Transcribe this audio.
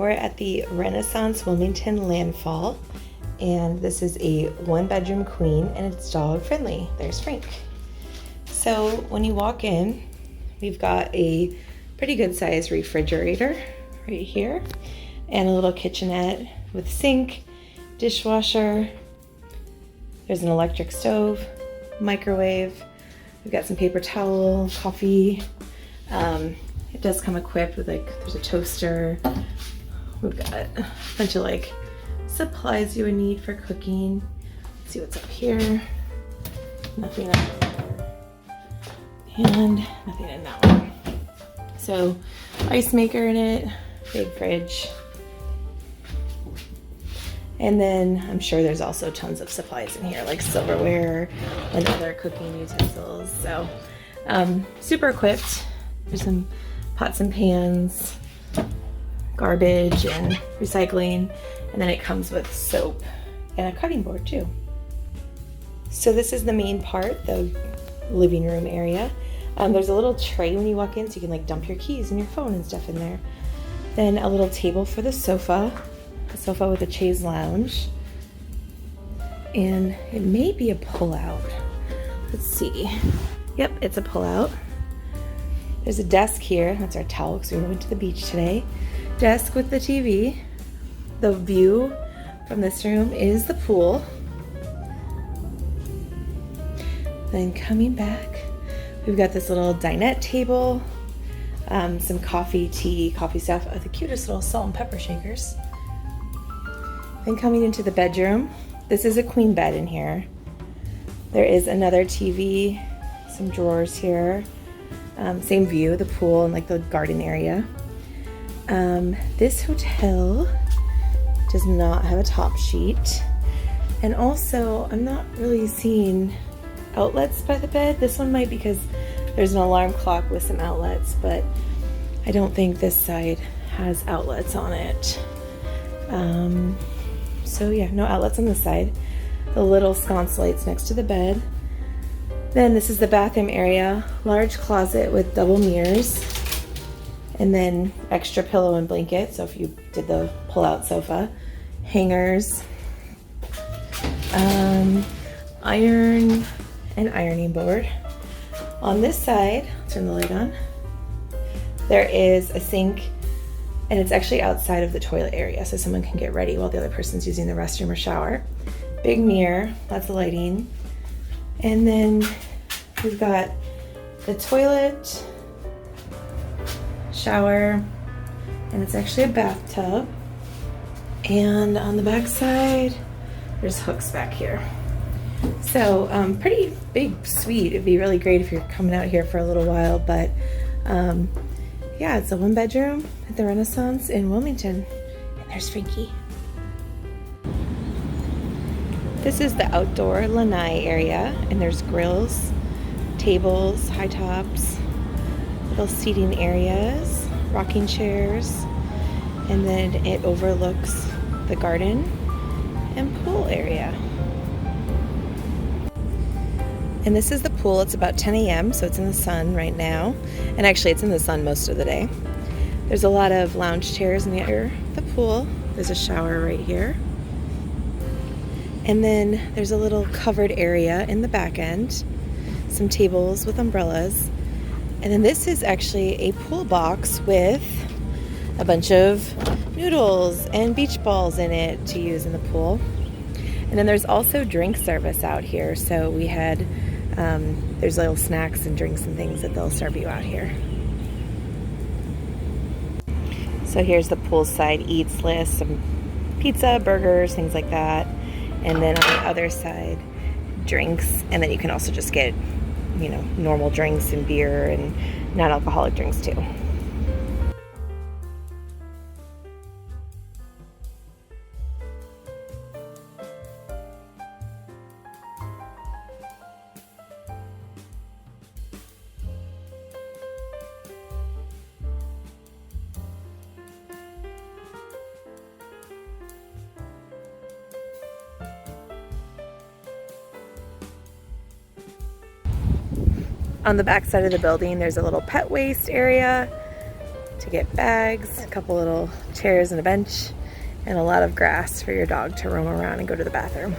We're at the Renaissance Wilmington Landfall, and this is a 1-bedroom queen, and it's dog friendly. There's Frank. So when you walk in, we've got a pretty good sized refrigerator right here, and a little kitchenette with sink, dishwasher. There's an electric stove, microwave. We've got some paper towel, coffee. It does come equipped with there's a toaster. We've got a bunch of supplies you would need for cooking. Let's see what's up here. Nothing up there. And nothing in that one. So, ice maker in it, big fridge. And then I'm sure there's also tons of supplies in here, like silverware and other cooking utensils. So, super equipped. There's some pots and pans, garbage and recycling, and then it comes with soap and a cutting board too. So this is the main part, the living room area. There's a little tray when you walk in, so you can dump your keys and your phone and stuff in there. Then a little table for the sofa, a sofa with a chaise lounge, and it may be a pull-out. Let's see. Yep, it's a pull-out. There's a desk here. That's our towel because we went to the beach today. Desk with the TV. The view from this room is the pool. Then coming back, we've got this little dinette table, some coffee, tea, coffee stuff, the cutest little salt and pepper shakers. Then coming into the bedroom, this is a queen bed in here. There is another TV, some drawers here. Same view, the pool and the garden area. This hotel does not have a top sheet. And also, I'm not really seeing outlets by the bed. This one might because there's an alarm clock with some outlets, but I don't think this side has outlets on it. So yeah, no outlets on this side. The little sconce lights next to the bed. Then this is the bathroom area, large closet with double mirrors, and then extra pillow and blanket, so if you did the pull-out sofa, hangers, iron and ironing board. On this side, I'll turn the light on, there is a sink, and it's actually outside of the toilet area, so someone can get ready while the other person's using the restroom or shower. Big mirror, lots of lighting. And then we've got the toilet, shower, and it's actually a bathtub. And on the back side, there's hooks back here. So pretty big suite. It'd be really great if you're coming out here for a little while, but yeah, it's a 1-bedroom at the Renaissance in Wilmington. And there's Frankie. This is the outdoor lanai area, and there's grills, tables, high tops, little seating areas, rocking chairs, and then it overlooks the garden and pool area. And this is the pool. It's about 10 a.m., so it's in the sun right now, and actually it's in the sun most of the day. There's a lot of lounge chairs near the pool. There's a shower right here. And then there's a little covered area in the back end, some tables with umbrellas. And then this is actually a pool box with a bunch of noodles and beach balls in it to use in the pool. And then there's also drink service out here. So we had, there's little snacks and drinks and things that they'll serve you out here. So here's the poolside eats list, some pizza, burgers, things like that. And then on the other side, drinks, and then you can also just get, normal drinks and beer and non-alcoholic drinks too. On the back side of the building, there's a little pet waste area, to get bags, a couple little chairs and a bench, and a lot of grass for your dog to roam around and go to the bathroom.